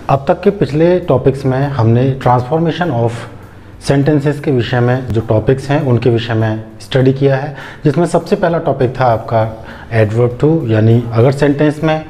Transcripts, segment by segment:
अब तक के पिछले टॉपिक्स में हमने ट्रांसफॉर्मेशन ऑफ सेंटेंसेस के विषय में जो टॉपिक्स हैं उनके विषय में स्टडी किया है, जिसमें सबसे पहला टॉपिक था आपका एडवर्ब टू, यानी अगर सेंटेंस में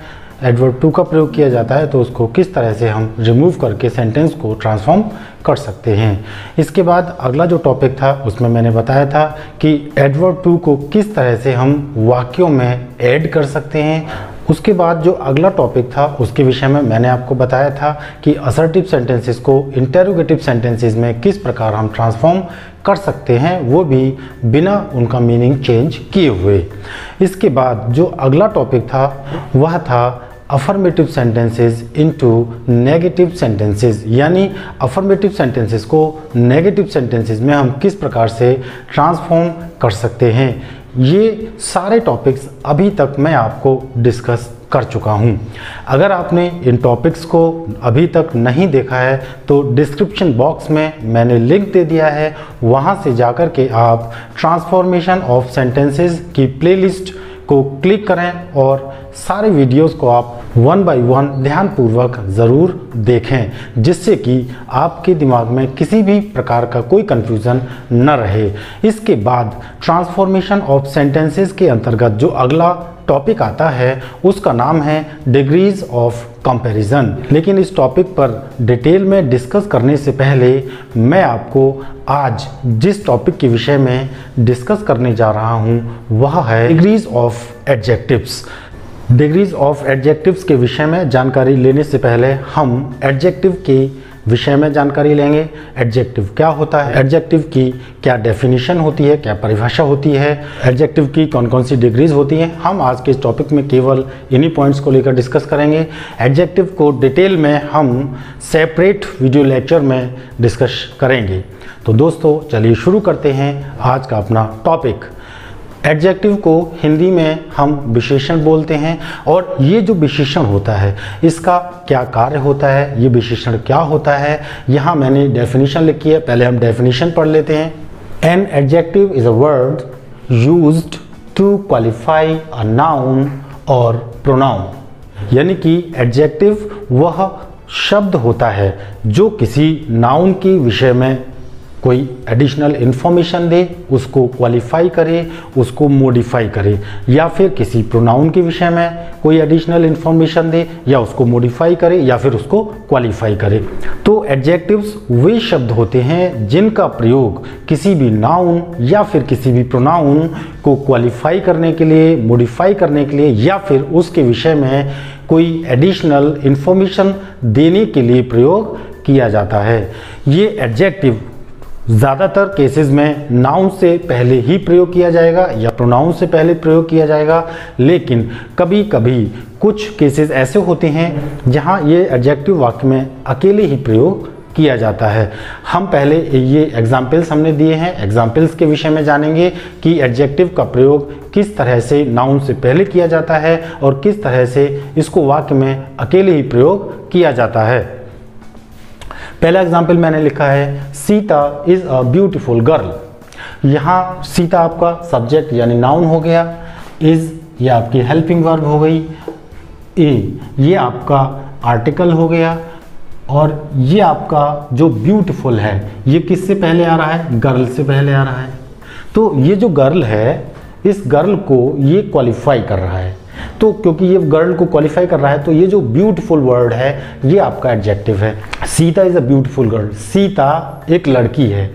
एडवर्ब टू का प्रयोग किया जाता है तो उसको किस तरह से हम रिमूव करके सेंटेंस को ट्रांसफॉर्म कर सकते हैं। इसके बाद अगला जो टॉपिक था उसमें मैंने बताया था कि एडवर्ब टू को किस तरह से हम वाक्यों में ऐड कर सकते हैं। उसके बाद जो अगला टॉपिक था उसके विषय में मैंने आपको बताया था कि असर्टिव सेंटेंसेस को इंटेरोगेटिव सेंटेंसेस में किस प्रकार हम ट्रांसफॉर्म कर सकते हैं, वो भी बिना उनका मीनिंग चेंज किए हुए। इसके बाद जो अगला टॉपिक था वह था affirmative sentences into negative sentences, यानी अफर्मेटिव सेंटेंसेस को नेगेटिव सेंटेंसेस में हम किस प्रकार से ट्रांसफॉर्म कर सकते हैं। ये सारे टॉपिक्स अभी तक मैं आपको डिस्कस कर चुका हूँ। अगर आपने इन टॉपिक्स को अभी तक नहीं देखा है तो डिस्क्रिप्शन बॉक्स में मैंने लिंक दे दिया है, वहाँ से जाकर के आप ट्रांसफॉर्मेशन ऑफ सेंटेंसेस की प्लेलिस्ट को क्लिक करें और सारे वीडियोस को आप वन बाय वन ध्यानपूर्वक ज़रूर देखें, जिससे कि आपके दिमाग में किसी भी प्रकार का कोई कन्फ्यूज़न न रहे। इसके बाद ट्रांसफॉर्मेशन ऑफ सेंटेंसेस के अंतर्गत जो अगला टॉपिक आता है उसका नाम है डिग्रीज ऑफ कंपैरिजन। लेकिन इस टॉपिक पर डिटेल में डिस्कस करने से पहले मैं आपको आज जिस टॉपिक के विषय में डिस्कस करने जा रहा हूँ वह है degrees of adjectives. Degrees of adjectives के विषय में जानकारी लेने से पहले हम एडजेक्टिव के विषय में जानकारी लेंगे। एडजेक्टिव क्या होता है, एडजेक्टिव की क्या डेफिनेशन होती है, क्या परिभाषा होती है, एडजेक्टिव की कौन कौन सी डिग्रीज होती हैं। हम आज के इस टॉपिक में केवल इन्हीं पॉइंट्स को लेकर डिस्कस करेंगे। एडजेक्टिव को डिटेल में हम सेपरेट वीडियो लेक्चर में डिस्कस करेंगे। तो दोस्तों चलिए शुरू करते हैं आज का अपना टॉपिक। एडजेक्टिव को हिंदी में हम विशेषण बोलते हैं, और ये जो विशेषण होता है इसका क्या कार्य होता है, ये विशेषण क्या होता है, यहाँ मैंने डेफिनेशन लिखी है। पहले हम डेफिनेशन पढ़ लेते हैं। An adjective is a word used to qualify a noun और प्रोनाउन, यानी कि एडजेक्टिव वह शब्द होता है जो किसी नाउन के विषय में कोई एडिशनल इन्फॉर्मेशन दे, उसको क्वालिफाई करे, उसको मॉडिफाई करे, या फिर किसी प्रोनाउन के विषय में कोई एडिशनल इन्फॉर्मेशन दे या उसको मॉडिफाई करे या फिर उसको क्वालिफाई करे। तो एडजेक्टिव्स वे शब्द होते हैं जिनका प्रयोग किसी भी नाउन या फिर किसी भी प्रोनाउन को क्वालिफाई करने के लिए, मॉडिफाई करने के लिए या फिर उसके विषय में कोई एडिशनल इन्फॉर्मेशन देने के लिए प्रयोग किया जाता है। ये एडजेक्टिव ज़्यादातर केसेस में नाउन से पहले ही प्रयोग किया जाएगा या प्रोनाउन से पहले प्रयोग किया जाएगा, लेकिन कभी कभी कुछ केसेस ऐसे होते हैं जहां ये एडजेक्टिव वाक्य में अकेले ही प्रयोग किया जाता है। हम पहले ये एग्जाम्पल्स हमने दिए हैं, एग्जाम्पल्स के विषय में जानेंगे कि एडजेक्टिव का प्रयोग किस तरह से नाउन से पहले किया जाता है और किस तरह से इसको वाक्य में अकेले ही प्रयोग किया जाता है। पहला एग्जाम्पल मैंने लिखा है, Sita is a beautiful girl. यहाँ सीता आपका सब्जेक्ट यानी नाउन हो गया, इज़ ये आपकी हेल्पिंग वर्ब हो गई, ये आपका आर्टिकल हो गया, और ये आपका जो ब्यूटीफुल है ये किससे पहले आ रहा है, गर्ल से पहले आ रहा है। तो ये जो गर्ल है इस गर्ल को ये क्वालिफाई कर रहा है, तो क्योंकि ये गर्ल को क्वालिफाई कर रहा है तो ये जो ब्यूटीफुल वर्ड है ये आपका एडजेक्टिव है। Sita is a beautiful girl, Sita एक लड़की है।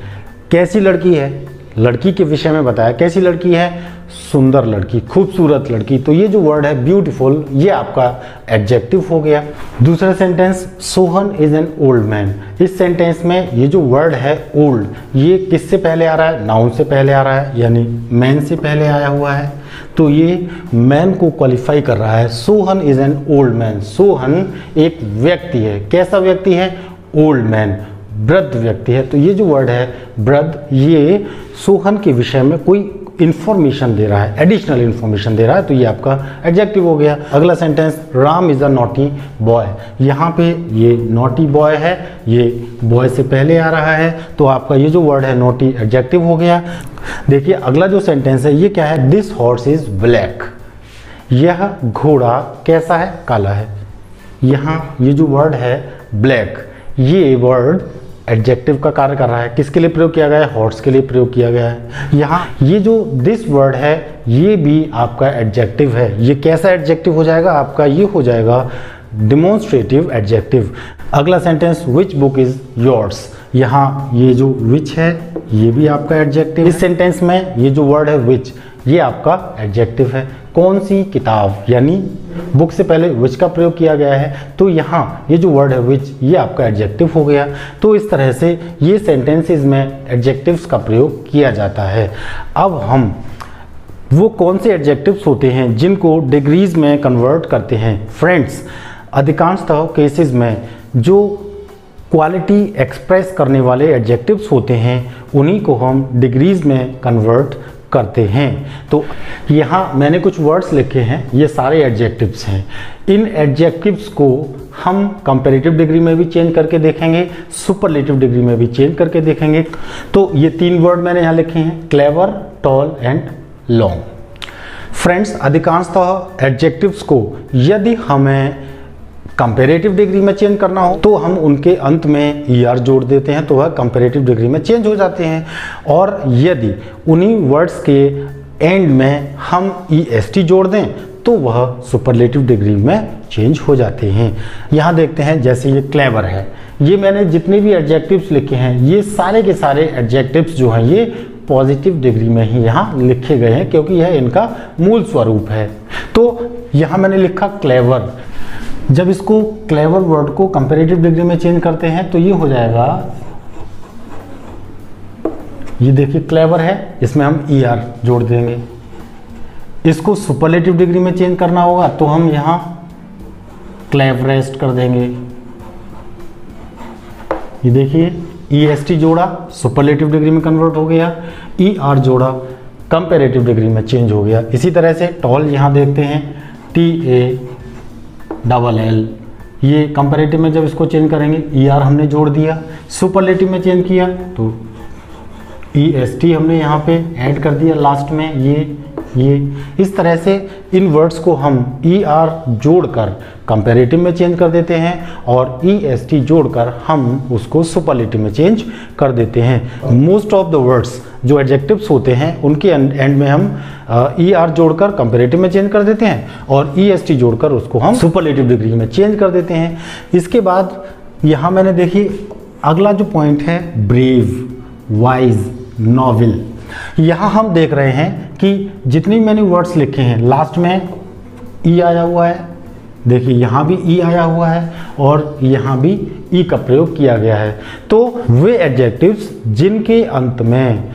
कैसी लड़की है, लड़की के विषय में बताया, कैसी लड़की है, सुंदर लड़की, खूबसूरत लड़की। तो ये जो वर्ड है ब्यूटीफुल ये आपका एडजेक्टिव हो गया। दूसरा sentence, Sohan is an old man. इस सेंटेंस में ये जो वर्ड है ओल्ड ये किससे पहले आ रहा है, नाउन से पहले आ रहा है, यानी मैन से पहले आया हुआ है, तो ये मैन को क्वालिफाई कर रहा है। Sohan is an old man, Sohan एक व्यक्ति है। कैसा व्यक्ति है, ओल्ड मैन, वृद्ध व्यक्ति है। तो ये जो वर्ड है वृद्ध ये सोहन के विषय में कोई इंफॉर्मेशन दे रहा है, एडिशनल इंफॉर्मेशन दे रहा है, तो ये आपका एडजेक्टिव हो गया। अगला sentence, Ram is a naughty boy. यहाँ पे ये नॉटी बॉय है, ये बॉय से पहले आ रहा है, तो आपका ये जो वर्ड है नॉटी एडजेक्टिव हो गया। देखिए अगला जो सेंटेंस है ये क्या है, दिस हॉर्स इज ब्लैक। यह घोड़ा कैसा है, काला है। यहाँ ये जो वर्ड है ब्लैक, ये वर्ड एडजेक्टिव का कार्य कर रहा है। किसके लिए प्रयोग किया गया है? हॉट्स के लिए प्रयोग किया गया है। यहाँ ये जो दिस वर्ड है ये भी आपका एडजेक्टिव है। ये कैसा एडजेक्टिव हो जाएगा आपका? ये हो जाएगा डिमॉन्स्ट्रेटिव एडजेक्टिव। अगला sentence, which book is yours. यहाँ ये जो विच है ये भी आपका एडजेक्टिव। इस सेंटेंस में ये जो वर्ड है विच, ये आपका एडजेक्टिव है। कौन सी किताब, यानी बुक से पहले विच का प्रयोग किया गया है, तो यहाँ ये जो वर्ड है विच, ये आपका एडजेक्टिव हो गया। तो इस तरह से ये सेंटेंसेस में एडजेक्टिव्स का प्रयोग किया जाता है। अब हम वो कौन से एडजेक्टिव्स होते हैं जिनको डिग्रीज में कन्वर्ट करते हैं। फ्रेंड्स, अधिकांशतः केसेस में जो क्वालिटी एक्सप्रेस करने वाले एडजेक्टिव्स होते हैं उन्हीं को हम डिग्रीज में कन्वर्ट करते हैं। तो यहाँ मैंने कुछ वर्ड्स लिखे हैं, ये सारे एडजेक्टिव्स हैं। इन एडजेक्टिव्स को हम कंपैरेटिव डिग्री में भी चेंज करके देखेंगे, सुपरलेटिव डिग्री में भी चेंज करके देखेंगे। तो ये 3 वर्ड मैंने यहाँ लिखे हैं, clever, tall and long. Friends, अधिकांशतः एडजेक्टिव्स को यदि हमें कंपैरेटिव डिग्री में चेंज करना हो तो हम उनके अंत में ER जोड़ देते हैं, तो वह कंपैरेटिव डिग्री में चेंज हो जाते हैं। और यदि उन्हीं वर्ड्स के एंड में हम EST जोड़ दें तो वह सुपरलेटिव डिग्री में चेंज हो जाते हैं। यहाँ देखते हैं, जैसे ये क्लेवर है, ये मैंने जितने भी एडजेक्टिव्स लिखे हैं ये सारे के सारे एडजेक्टिव्स जो हैं ये पॉजिटिव डिग्री में ही यहाँ लिखे गए हैं, क्योंकि यह इनका मूल स्वरूप है। तो यहाँ मैंने लिखा क्लेवर। जब इसको क्लेवर वर्ड को कंपैरेटिव डिग्री में चेंज करते हैं तो ये हो जाएगा, ये देखिए क्लेवर है, इसमें हम ER जोड़ देंगे। इसको सुपरलेटिव डिग्री में चेंज करना होगा तो हम यहाँ क्लेवरेस्ट कर देंगे। ये देखिए EST जोड़ा, सुपरलेटिव डिग्री में कन्वर्ट हो गया, ER जोड़ा, कंपैरेटिव डिग्री में चेंज हो गया। इसी तरह से टॉल यहाँ देखते हैं, TALL, ये कंपैरेटिव में जब इसको चेंज करेंगे ER हमने जोड़ दिया, सुपरलेटिव में चेंज किया तो EST हमने यहाँ पे ऐड कर दिया लास्ट में। ये इस तरह से इन वर्ड्स को हम ER जोड़कर कंपैरेटिव में चेंज कर देते हैं और EST जोड़कर हम उसको सुपरलेटिव में चेंज कर देते हैं। मोस्ट ऑफ द वर्ड्स जो एडजेक्टिव्स होते हैं उनके एंड में हम ER जोड़कर कंपैरेटिव में चेंज कर देते हैं और EST जोड़कर उसको हम सुपरलेटिव डिग्री में चेंज कर देते हैं। इसके बाद यहाँ मैंने देखिए अगला जो पॉइंट है, ब्रेव, वाइज, नॉवेल। यहाँ हम देख रहे हैं कि जितनी मैंने वर्ड्स लिखे हैं लास्ट में E आया हुआ है, देखिए यहाँ भी E आया हुआ है और यहाँ भी E का प्रयोग किया गया है। तो वे एडजेक्टिव्स जिनके अंत में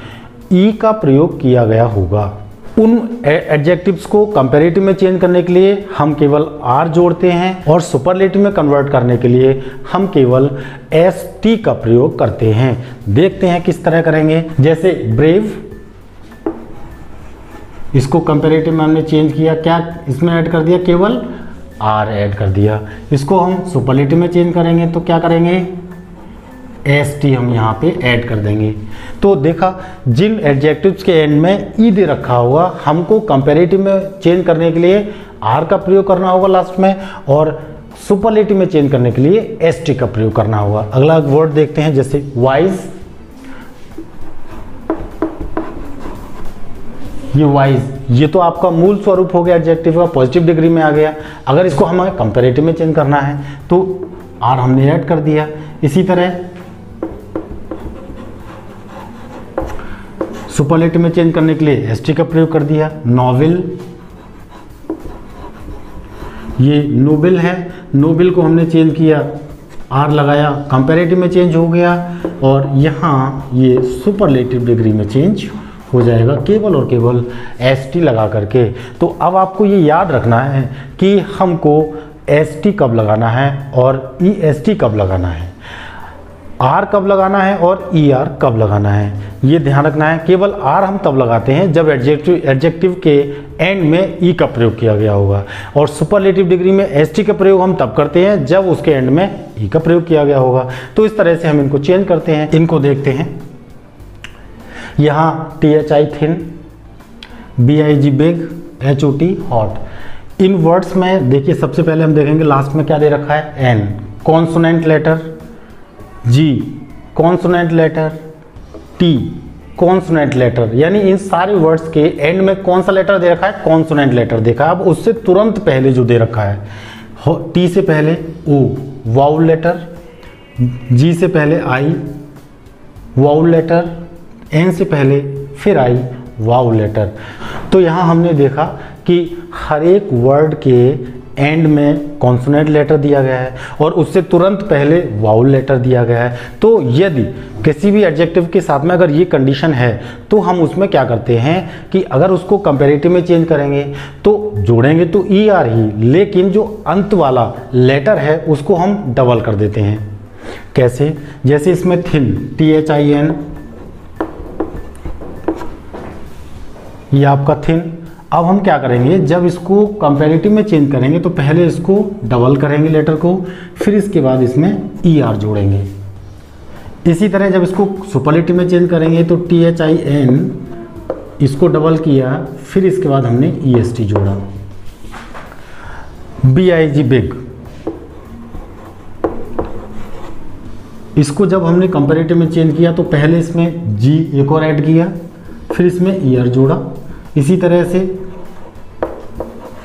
E का प्रयोग किया गया होगा उन एडजेक्टिव्स को कंपैरेटिव में चेंज करने के लिए हम केवल R जोड़ते हैं और सुपरलेटिव में कन्वर्ट करने के लिए हम केवल ST का प्रयोग करते हैं। देखते हैं किस तरह करेंगे। जैसे ब्रेव, इसको कंपैरेटिव में हमने चेंज किया, क्या इसमें ऐड कर दिया? केवल R ऐड कर दिया। इसको हम सुपरलेटिव में चेंज करेंगे तो क्या करेंगे? ST हम यहाँ पे ऐड कर देंगे। तो देखा, जिन एडजेक्टिव्स के एंड में E दे रखा होगा हमको कंपैरेटिव में चेंज करने के लिए R का प्रयोग करना होगा लास्ट में, और सुपरलेटिव में चेंज करने के लिए ST का प्रयोग करना होगा। अगला वर्ड देखते हैं, जैसे वाइज। ये वाइज, ये तो आपका मूल स्वरूप हो गया एडजेक्टिव का, पॉजिटिव डिग्री में आ गया। अगर इसको हमें कंपैरेटिव में चेंज करना है तो R हमने ऐड कर दिया। इसी तरह सुपरलेटिव में चेंज करने के लिए ST का प्रयोग कर दिया। नॉवेल, ये नोबेल है, नोबेल को हमने चेंज किया, R लगाया, कंपैरेटिव में चेंज हो गया और यहाँ ये सुपरलेटिव डिग्री में चेंज हो जाएगा केवल और केवल ST लगा करके। तो अब आपको ये याद रखना है कि हमको ST कब लगाना है और EST कब लगाना है, R कब लगाना है और ER कब लगाना है, ये ध्यान रखना है। केवल R हम तब लगाते हैं जब एडजेक्टिव के एंड में E का प्रयोग किया गया होगा, और सुपरलेटिव डिग्री में ST का प्रयोग हम तब करते हैं जब उसके एंड में E का प्रयोग किया गया होगा। तो इस तरह से हम इनको चेंज करते हैं। इनको देखते हैं, यहाँ THI thin, BIG big, HOT hot. इन वर्ड्स में देखिए सबसे पहले हम देखेंगे लास्ट में क्या दे रखा है, N consonant letter, G consonant letter, T consonant letter, यानी इन सारे वर्ड्स के एंड में कौन सा लेटर दे रखा है, कॉन्सोनेंट लेटर देखा। अब उससे तुरंत पहले जो दे रखा है, टी से पहले ओ वाउल लेटर, जी से पहले आई वाउल लेटर, एन से पहले फिर आई वाउल लेटर। तो यहाँ हमने देखा कि हर एक वर्ड के एंड में कॉन्सोनेंट लेटर दिया गया है और उससे तुरंत पहले वाउल लेटर दिया गया है। तो यदि किसी भी एडजेक्टिव के साथ में अगर ये कंडीशन है तो हम उसमें क्या करते हैं कि अगर उसको कंपैरेटिव में चेंज करेंगे तो जोड़ेंगे तो ई आर ही, लेकिन जो अंत वाला लेटर है उसको हम डबल कर देते हैं। कैसे, जैसे इसमें थिन, THIN, ये आपका थिन। अब हम क्या करेंगे, जब इसको कंपैरेटिव में चेंज करेंगे तो पहले इसको डबल करेंगे लेटर को, फिर इसके बाद इसमें ER जोड़ेंगे। इसी तरह जब इसको सुपरलेटिव में चेंज करेंगे तो THIN, इसको डबल किया, फिर इसके बाद हमने EST जोड़ा। BIG बिग, इसको जब हमने कंपैरेटिव में चेंज किया तो पहले इसमें G एक और ऐड किया, फिर इसमें ER जोड़ा। इसी तरह से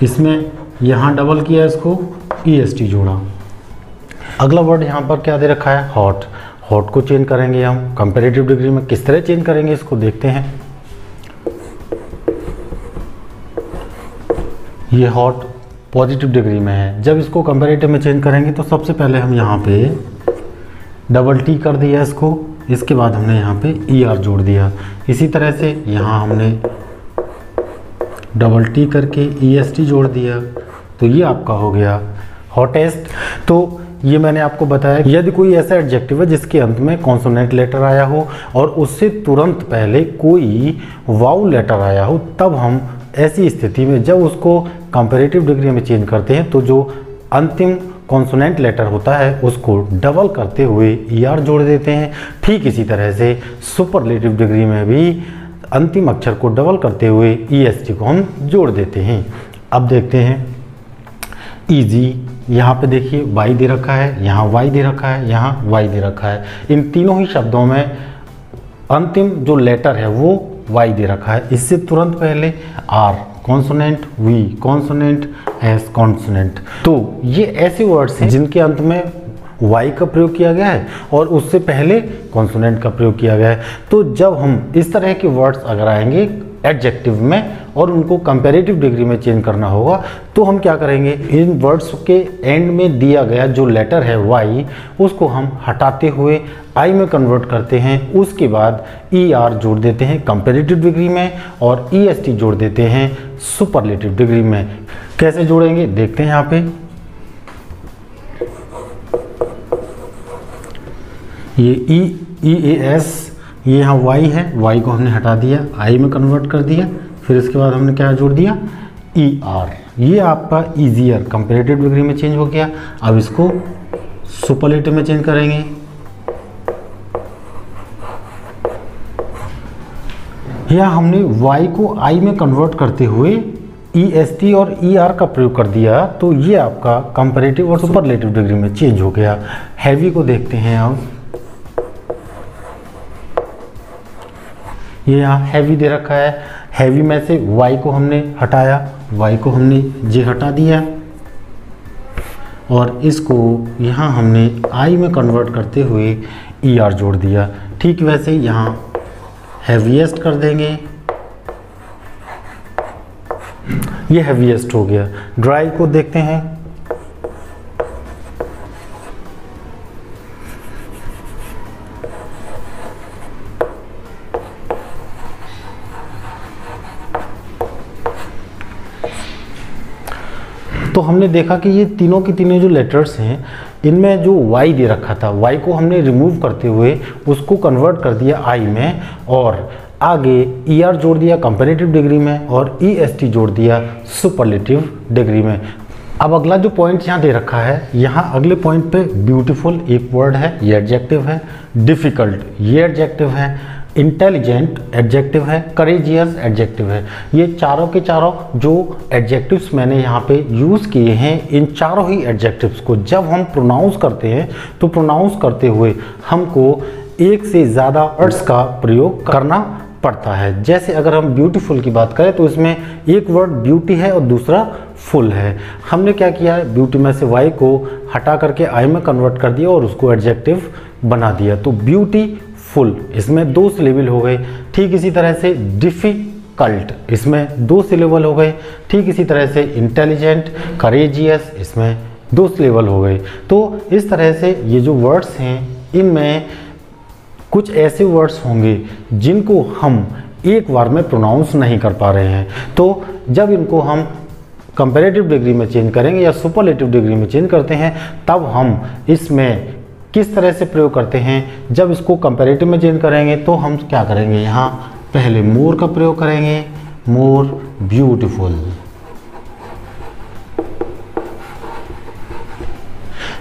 इसमें यहाँ डबल किया, इसको EST जोड़ा। अगला वर्ड यहाँ पर क्या दे रखा है, हॉट। हॉट को चेंज करेंगे हम कंपैरेटिव डिग्री में, किस तरह चेंज करेंगे इसको देखते हैं। ये हॉट पॉजिटिव डिग्री में है, जब इसको कंपैरेटिव में चेंज करेंगे तो सबसे पहले हम यहाँ पे डबल टी कर दिया इसको, इसके बाद हमने यहाँ पे ER जोड़ दिया। इसी तरह से यहाँ हमने डबल टी करके EST जोड़ दिया, तो ये आपका हो गया हॉटेस्ट। तो ये मैंने आपको बताया यदि कोई ऐसा एडजेक्टिव है जिसके अंत में कॉन्सोनेंट लेटर आया हो और उससे तुरंत पहले कोई वाउल लेटर आया हो, तब हम ऐसी स्थिति में जब उसको कंपैरेटिव डिग्री में चेंज करते हैं तो जो अंतिम कॉन्सोनेंट लेटर होता है उसको डबल करते हुए ER जोड़ देते हैं। ठीक इसी तरह से सुपरलेटिव डिग्री में भी अंतिम अक्षर को डबल करते हुए EST को हम जोड़ देते हैं। अब देखते हैं ईजी, यहाँ पे देखिए Y दे रखा है, यहाँ Y दे रखा है, यहाँ Y दे रखा है। इन तीनों ही शब्दों में अंतिम जो लेटर है वो Y दे रखा है। इससे तुरंत पहले R consonant, V consonant, S consonant. तो ये ऐसे वर्ड्स हैं जिनके अंत में Y का प्रयोग किया गया है और उससे पहले कॉन्सोनेंट का प्रयोग किया गया है। तो जब हम इस तरह के वर्ड्स अगर आएंगे एडजेक्टिव में और उनको कंपैरेटिव डिग्री में चेंज करना होगा तो हम क्या करेंगे, इन वर्ड्स के एंड में दिया गया जो लेटर है Y, उसको हम हटाते हुए I में कन्वर्ट करते हैं। उसके बाद ER जोड़ देते हैं कंपैरेटिव डिग्री में और EST जोड़ देते हैं सुपरलेटिव डिग्री में। कैसे जोड़ेंगे देखते हैं। यहाँ पे ये EAS, ये यहाँ Y है, Y को हमने हटा दिया, I में कन्वर्ट कर दिया, फिर इसके बाद हमने क्या जोड़ दिया, ER। ये आपका ईजियर कंपैरेटिव डिग्री में चेंज हो गया। अब इसको सुपरलेटिव में चेंज करेंगे। यहाँ हमने Y को I में कन्वर्ट करते हुए EST और ER का प्रयोग कर दिया, तो ये आपका कंपैरेटिव और सुपरलेटिव डिग्री में चेंज हो गया। हैवी को देखते हैं अब, ये यहाँ हैवी दे रखा है। हैवी में से Y को हमने हटाया, Y को हमने जे हटा दिया और इसको यहाँ हमने I में कन्वर्ट करते हुए ER जोड़ दिया। ठीक वैसे यहाँ हैवीएस्ट कर देंगे, ये हैवीएस्ट हो गया। ड्राई को देखते हैं, तो हमने देखा कि ये तीनों के तीनों जो लेटर्स हैं इनमें जो Y दे रखा था, Y को हमने रिमूव करते हुए उसको कन्वर्ट कर दिया I में और आगे ER जोड़ दिया कंपैरेटिव डिग्री में और EST जोड़ दिया सुपरलेटिव डिग्री में। अब अगला जो पॉइंट यहाँ दे रखा है, यहाँ अगले पॉइंट पे ब्यूटीफुल एक वर्ड है, ये एडजेक्टिव है। डिफ़िकल्ट ये एडजेक्टिव है। इंटेलिजेंट एडजेक्टिव है, करेजियस एडजेक्टिव है। ये चारों के चारों जो एडजेक्टिव्स मैंने यहाँ पे यूज़ किए हैं, इन चारों ही एडजेक्टिव्स को जब हम प्रोनाउंस करते हैं तो प्रोनाउंस करते हुए हमको एक से ज़्यादा वर्ड्स का प्रयोग करना पड़ता है। जैसे अगर हम ब्यूटीफुल की बात करें तो इसमें एक वर्ड ब्यूटी है और दूसरा फुल है। हमने क्या किया है, ब्यूटी में से वाई को हटा करके आई में कन्वर्ट कर दिया और उसको एडजेक्टिव बना दिया, तो ब्यूटी फुल, इसमें 2 सिलेबल हो गए। ठीक इसी तरह से डिफ़िकल्ट, इसमें 2 सिलेबल हो गए। ठीक इसी तरह से इंटेलिजेंट, करेजियस, इसमें 2 सिलेबल हो गए। तो इस तरह से ये जो वर्ड्स हैं इनमें कुछ ऐसे वर्ड्स होंगे जिनको हम एक बार में प्रोनाउंस नहीं कर पा रहे हैं, तो जब इनको हम कंपैरेटिव डिग्री में चेंज करेंगे या सुपरलेटिव डिग्री में चेंज करते हैं तब हम इसमें किस तरह से प्रयोग करते हैं। जब इसको कंपैरेटिव में चेंज करेंगे तो हम क्या करेंगे, यहाँ पहले मोर का प्रयोग करेंगे, मोर ब्यूटीफुल।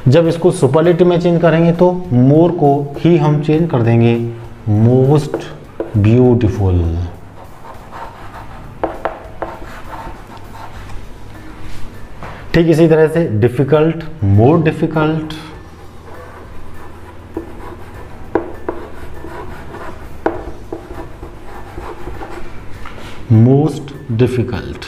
जब इसको सुपरलेटिव में चेंज करेंगे तो मोर को ही हम चेंज कर देंगे, मोस्ट ब्यूटीफुल। ठीक इसी तरह से difficult, more difficult. Most difficult.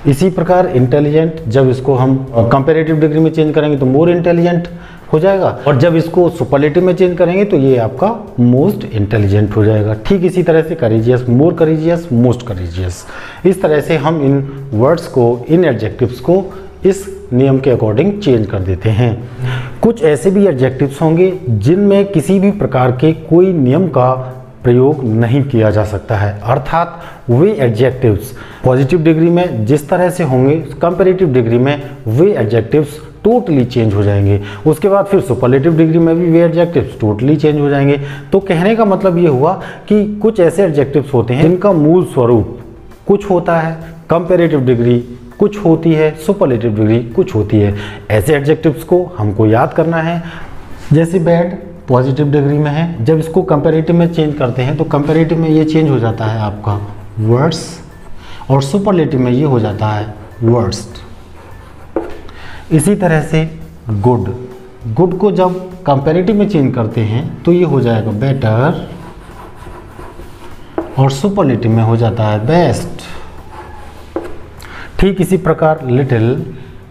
इसी प्रकार इंटेलिजेंट, जब इसको हम कंपैरेटिव डिग्री में चेंज करेंगे तो मोर इंटेलिजेंट हो जाएगा, और जब इसको सुपरलेटिव में चेंज करेंगे तो ये आपका मोस्ट इंटेलिजेंट हो जाएगा। ठीक इसी तरह से करेजियस, मोर करेजियस, मोस्ट करेजियस। इस तरह से हम इन वर्ड्स को, इन एडजेक्टिव्स को इस नियम के अकॉर्डिंग चेंज कर देते हैं। कुछ ऐसे भी एडजेक्टिव्स होंगे जिनमें किसी भी प्रकार के कोई नियम का प्रयोग नहीं किया जा सकता है, अर्थात वे एडजेक्टिव्स पॉजिटिव डिग्री में जिस तरह से होंगे कंपैरेटिव डिग्री में वे एडजेक्टिव्स टोटली चेंज हो जाएंगे। उसके बाद फिर सुपरलेटिव डिग्री में भी वे एडजेक्टिव्स टोटली चेंज हो जाएंगे। तो कहने का मतलब ये हुआ कि कुछ ऐसे एडजेक्टिव्स होते हैं जिनका मूल स्वरूप कुछ होता है, कंपैरेटिव डिग्री कुछ होती है, सुपरलेटिव डिग्री कुछ होती है। ऐसे एडजेक्टिव्स को हमको याद करना है। जैसे बैड पॉजिटिव डिग्री में है, जब इसको कंपैरेटिव में चेंज करते हैं तो कंपैरेटिव में ये चेंज हो जाता है आपका वर्ड्स, और सुपरलेटिव में ये हो जाता है वर्स्ट। इसी तरह से गुड, गुड को जब कंपैरेटिव में चेंज करते हैं तो ये हो जाएगा बेटर, और सुपरलेटिव में हो जाता है बेस्ट। ठीक इसी प्रकार लिटिल,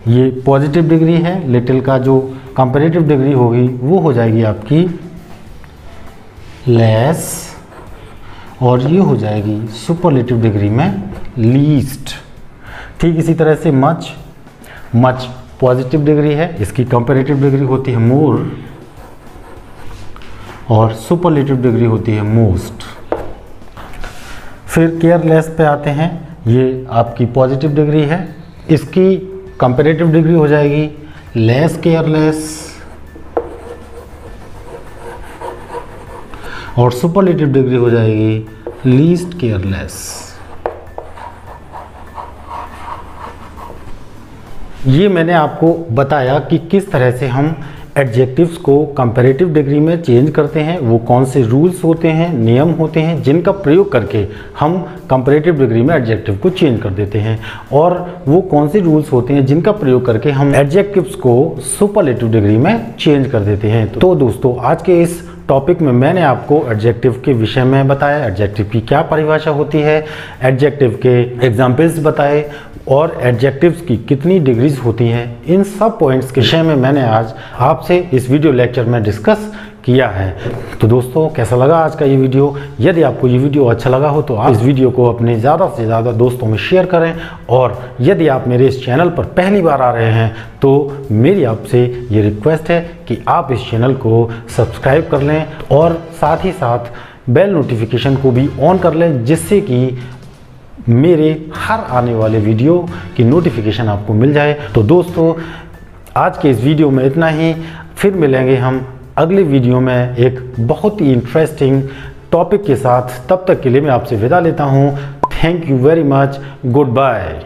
ये पॉजिटिव डिग्री है, लिटिल का जो कंपैरेटिव डिग्री होगी वो हो जाएगी आपकी लेस, और ये हो जाएगी सुपरलेटिव डिग्री में लीस्ट। ठीक इसी तरह से मच, मच पॉजिटिव डिग्री है, इसकी कंपैरेटिव डिग्री होती है मोर, और सुपरलेटिव डिग्री होती है मोस्ट। फिर केयरलेस पे आते हैं, ये आपकी पॉजिटिव डिग्री है, इसकी कंपैरेटिव डिग्री हो जाएगी लेस केयरलेस, और सुपरलेटिव डिग्री हो जाएगी लीस्ट केयरलेस। ये मैंने आपको बताया कि किस तरह से हम एडजेक्टिव्स को कंपैरेटिव डिग्री में चेंज करते हैं, वो कौन से रूल्स होते हैं, नियम होते हैं जिनका प्रयोग करके हम कंपैरेटिव डिग्री में एडजेक्टिव को चेंज कर देते हैं, और वो कौन से रूल्स होते हैं जिनका प्रयोग करके हम एडजेक्टिव्स को सुपरलेटिव डिग्री में चेंज कर देते हैं। तो दोस्तों, आज के इस टॉपिक में मैंने आपको एडजेक्टिव के विषय में बताया, एडजेक्टिव की क्या परिभाषा होती है, एडजेक्टिव के एग्जाम्पल्स बताए, और एडजेक्टिव्स की कितनी डिग्रीज होती हैं। इन सब पॉइंट्स के विषय में मैंने आज आपसे इस वीडियो लेक्चर में डिस्कस किया है। तो दोस्तों, कैसा लगा आज का ये वीडियो? यदि आपको ये वीडियो अच्छा लगा हो तो आप इस वीडियो को अपने ज़्यादा से ज़्यादा दोस्तों में शेयर करें, और यदि आप मेरे इस चैनल पर पहली बार आ रहे हैं तो मेरी आपसे ये रिक्वेस्ट है कि आप इस चैनल को सब्सक्राइब कर लें, और साथ ही साथ बेल नोटिफिकेशन को भी ऑन कर लें, जिससे कि मेरे हर आने वाले वीडियो की नोटिफिकेशन आपको मिल जाए। तो दोस्तों, आज के इस वीडियो में इतना ही। फिर मिलेंगे हम अगले वीडियो में एक बहुत ही इंटरेस्टिंग टॉपिक के साथ। तब तक के लिए मैं आपसे विदा लेता हूँ। Thank you very much. Good bye.